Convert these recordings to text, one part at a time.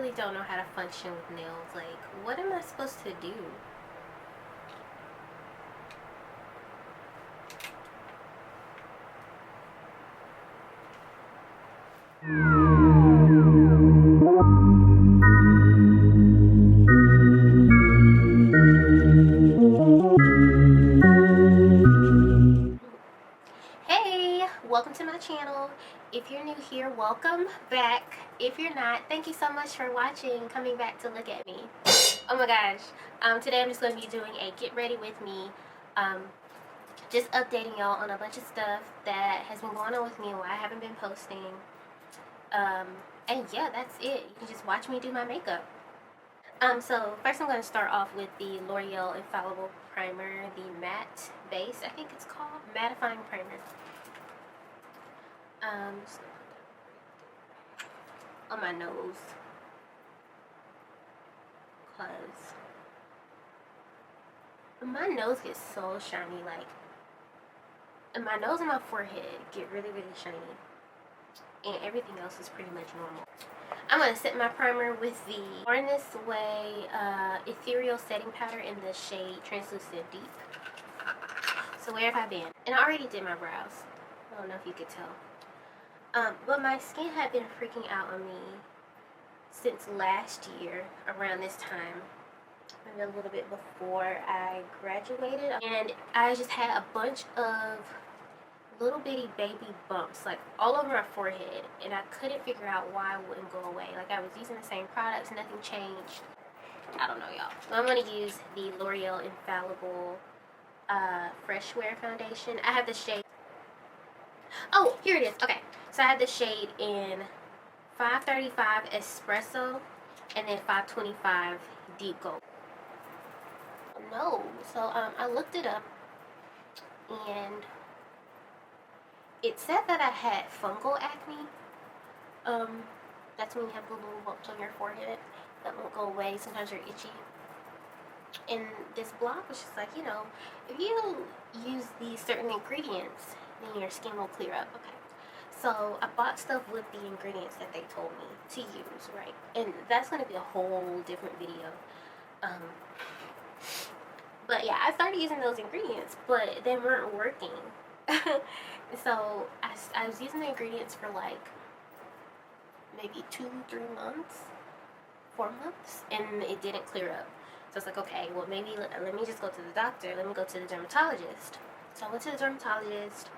really don't know how to function with nails. Like, what am I supposed to do? Hey, welcome to my channel. If you're new here, welcome back. If you're not, thank you so much for watching, coming back to look at me. Oh my gosh. Today I'm just going to be doing a get ready with me. Just updating y'all on a bunch of stuff that has been going on with me and why I haven't been posting. And yeah, that's it. You can just watch me do my makeup. So first I'm going to start off with the L'Oreal Infallible Primer, the matte base, I think it's called, mattifying primer. Just on my nose, cause my nose gets so shiny, like, and my nose and my forehead get really, really shiny, and everything else is pretty much normal. I'm going to set my primer with the Born This Way Ethereal Setting Powder in the shade Translucent Deep. So where have I been? And I already did my brows. I don't know if you could tell. But my skin had been freaking out on me since last year around this time. Maybe a little bit before I graduated. And I just had a bunch of little bitty baby bumps like all over my forehead, and I couldn't figure out why it wouldn't go away. Like, I was using the same products, nothing changed. I don't know, y'all. So I'm going to use the L'Oreal Infallible Fresh Wear Foundation. I have the shade, oh, here it is. Okay, so I have the shade in 535 Espresso and then 525 Deep Gold. No, so I looked it up, and it said that I had fungal acne. That's when you have the little bumps on your forehead that won't go away. Sometimes they're itchy. And this blog was just like, you know, if you use these certain ingredients, then your skin will clear up. Okay. So I bought stuff with the ingredients that they told me to use, right? And that's going to be a whole different video. But yeah, I started using those ingredients, but they weren't working. So I was using the ingredients for like maybe 2-3 months, 4 months, and it didn't clear up. So I was like, okay, well, maybe let me just go to the doctor. Let me go to the dermatologist. So I went to the dermatologist,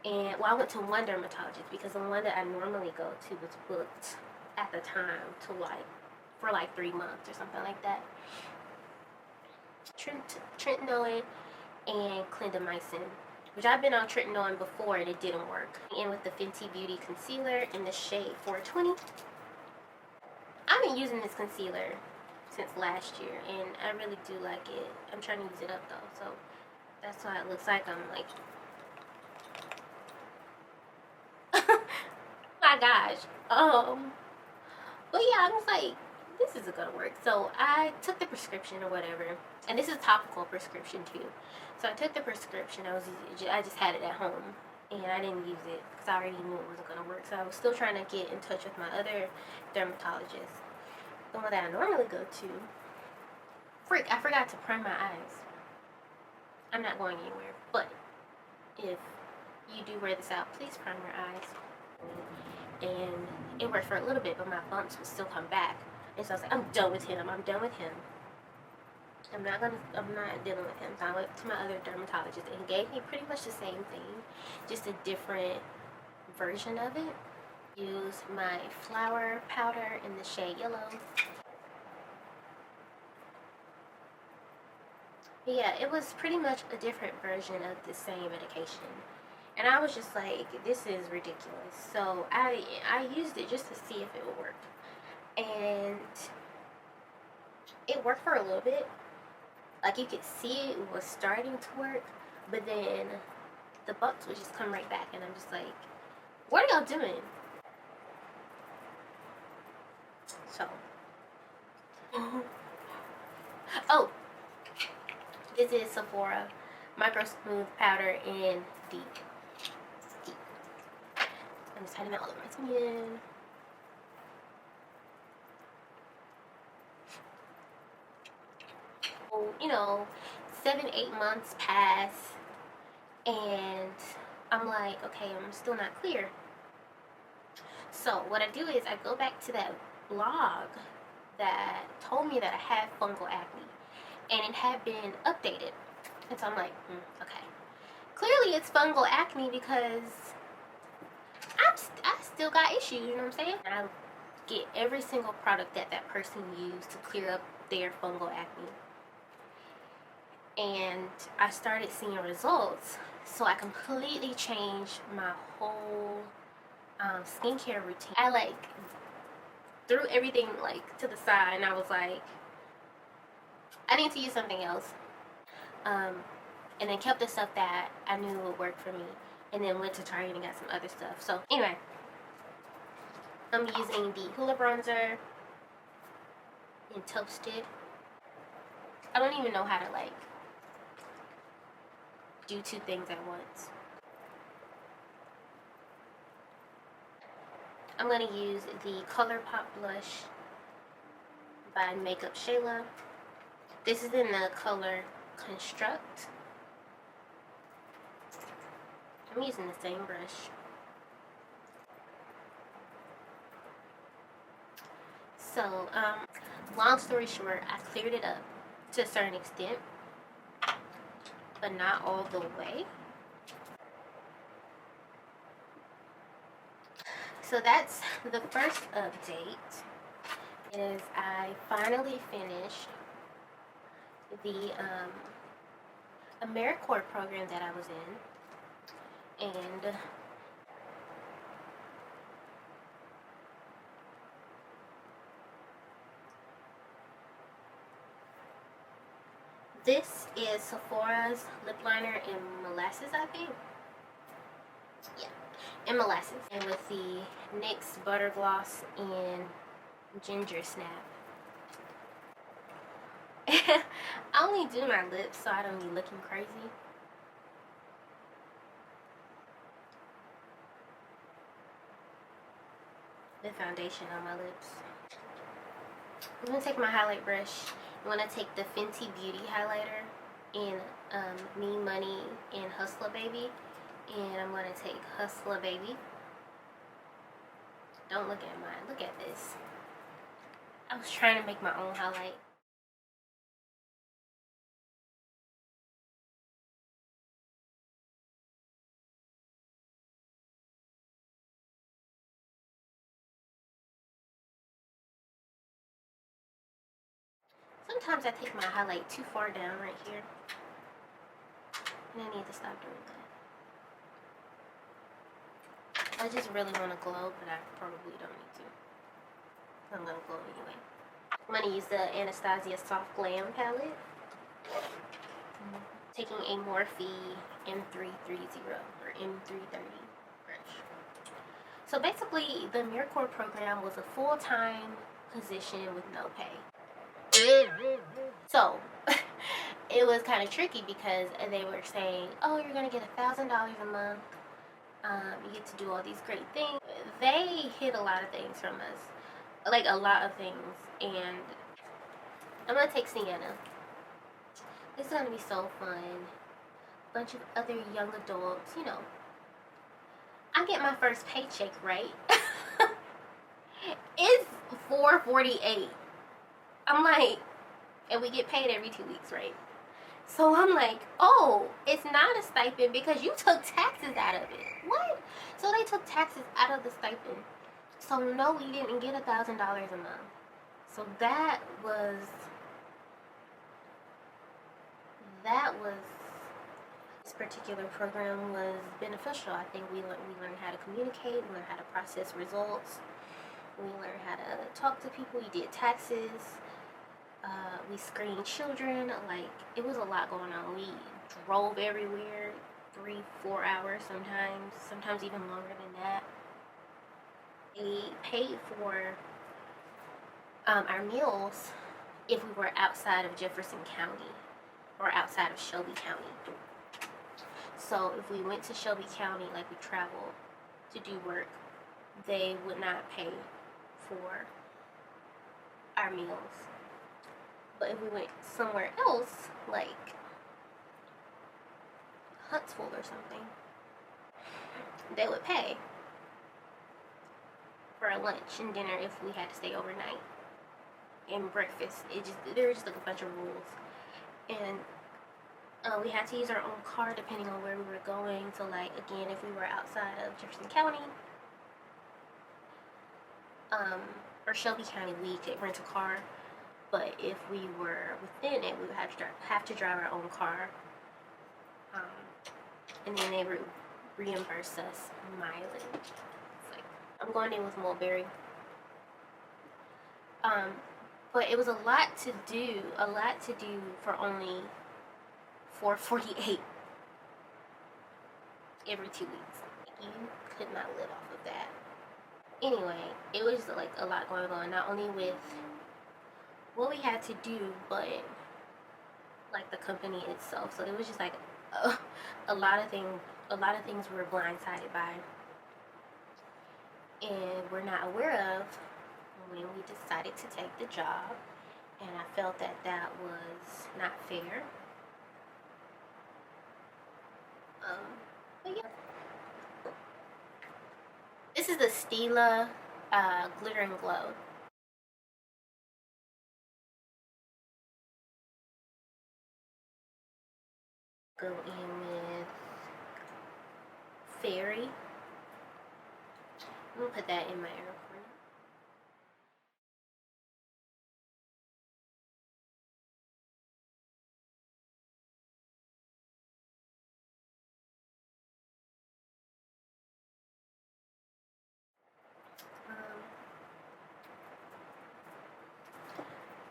and well, I went to one dermatologist because the one that I normally go to was booked at the time to for 3 months or something like that. Tretinoin and clindamycin, which I've been on tretinoin before and it didn't work. And with the Fenty Beauty Concealer in the shade 420. I've been using this concealer since last year and I really do like it. I'm trying to use it up though, so that's why it looks like I'm like, my gosh. But yeah, I was like, this isn't gonna work. So I took the prescription or whatever, and this is topical prescription too. So I took the prescription. I just had it at home, and I didn't use it because I already knew it wasn't gonna work. So I was still trying to get in touch with my other dermatologist, the one that I normally go to. I forgot to prime my eyes. I'm not going anywhere, but if you do wear this out, please prime your eyes. And it worked for a little bit, but my bumps would still come back. And so I was like, I'm done with him. I'm done with him. I'm not dealing with him. So I went to my other dermatologist and he gave me pretty much the same thing, just a different version of it. Use my flower powder in the shade Yellow. But yeah, it was pretty much a different version of the same medication. And I was just like, this is ridiculous. So I used it just to see if it would work. And it worked for a little bit. Like, you could see it was starting to work, but then the bumps would just come right back, and I'm just like, what are y'all doing? So, oh, this is Sephora MicroSmooth powder in Deep. I'm just hiding it all over my skin. You know, 7-8 months pass, and I'm like, okay, I'm still not clear. So what I do is I go back to that blog that told me that I had fungal acne, and it had been updated. And so I'm like, okay, clearly it's fungal acne because I still got issues, you know what I'm saying? And I get every single product that that person used to clear up their fungal acne. And I started seeing results, so I completely changed my whole skincare routine. I like threw everything like to the side, and I was like, I need to use something else. And then kept the stuff that I knew would work for me, and then went to Target and got some other stuff. So anyway, I'm using the Hoola bronzer in Toasted. I don't even know how to like do two things at once. I'm going to use the ColourPop blush by MakeupShayla. This is in the color Construct. I'm using the same brush. So, long story short, I cleared it up to a certain extent, but not all the way. So that's the first update, is I finally finished the AmeriCorps program that I was in, and this is Sephora's lip liner in Molasses, I think. Yeah, in Molasses. And with the NYX Butter Gloss in Gingersnap. I only do my lips so I don't be looking crazy. The foundation on my lips. I'm going to take my highlight brush. I'm going to take the Fenty Beauty highlighter in Me Money and Hustla Baby. And I'm going to take Hustla Baby. Don't look at mine. Look at this. I was trying to make my own highlight. Sometimes I take my highlight too far down right here. And I need to stop doing that. I just really want to glow, but I probably don't need to. I'm going to glow anyway. I'm going to use the Anastasia Soft Glam palette. Taking a Morphe M330 or M330 brush. So basically, the AmeriCorps program was a full-time position with no pay. So, it was kind of tricky because they were saying, oh, you're going to get $1,000 a month. You get to do all these great things. They hid a lot of things from us. Like, a lot of things. And I'm going to take Sienna. This is going to be so fun. Bunch of other young adults, you know. I get my first paycheck, right? It's $4.48. I'm like, and we get paid every 2 weeks, right? So I'm like, oh, it's not a stipend because you took taxes out of it. What? So they took taxes out of the stipend. So no, we didn't get $1,000 a month. So this particular program was beneficial. I think we learned how to communicate, we learned how to process results, we learned how to talk to people, we did taxes, we screened children. Like, it was a lot going on. We drove everywhere, 3-4 hours sometimes even longer than that. They paid for our meals if we were outside of Jefferson County or outside of Shelby County. So if we went to Shelby County, like we traveled to do work, they would not pay for our meals. But if we went somewhere else, like Huntsville or something, they would pay for a lunch and dinner if we had to stay overnight, and breakfast. There was just like a bunch of rules, and we had to use our own car depending on where we were going. So like, again, if we were outside of Jefferson County or Shelby County, we could rent a car. But if we were within it, we would have to drive our own car. And then they would reimburse us mileage. It's like, I'm going in with Mulberry. But it was a lot to do for only $4.48 every 2 weeks. You could not live off of that. Anyway, it was like a lot going on, not only with what we had to do, but like the company itself. So it was just like a lot of things we were blindsided by, and we're not aware of when we decided to take the job. And I felt that that was not fair. But yeah, this is the Stila Glitter and Glow. Go in with Fairy. I'm gonna put that in my air corner.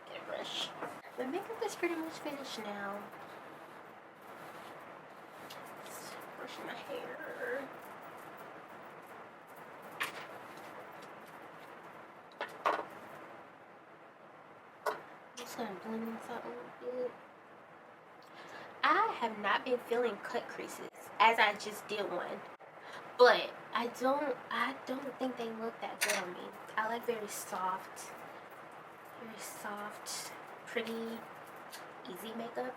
Get a brush. My makeup is pretty much finished now. Brush my hair. I'm just gonna blend this out a little bit. I have not been feeling cut creases as I just did one, but I don't think they look that good on me. I like very soft, pretty, easy makeup,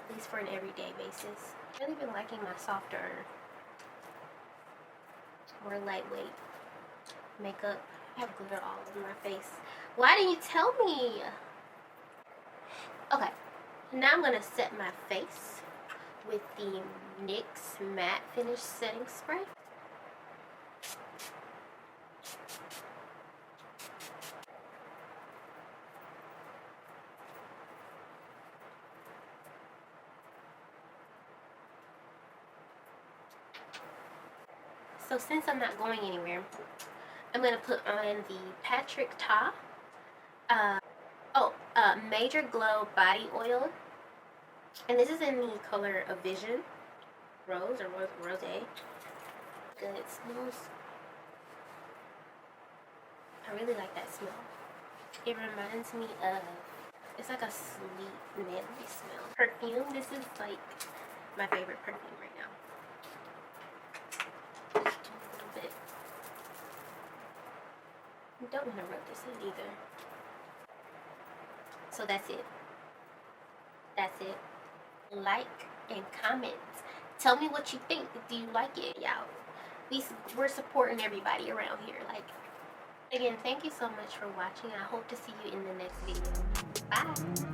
at least for an everyday basis. I've really been liking my softer, more lightweight makeup. I have glitter all over my face. Why didn't you tell me? Okay, now I'm gonna set my face with the NYX Matte Finish Setting Spray. So since I'm not going anywhere, I'm going to put on the Patrick Ta Major Glow Body Oil. And this is in the color of Vision Rose or Rose. Good, it smells. I really like that smell. It reminds me of, it's like a sweet manly smell. Perfume, this is like my favorite perfume right now. Just do a little bit. You don't want to rub this in either. So that's it. That's it. Like and comment. Tell me what you think. Do you like it? Y'all, we're supporting everybody around here. Like, again, thank you so much for watching. I hope to see you in the next video. Bye.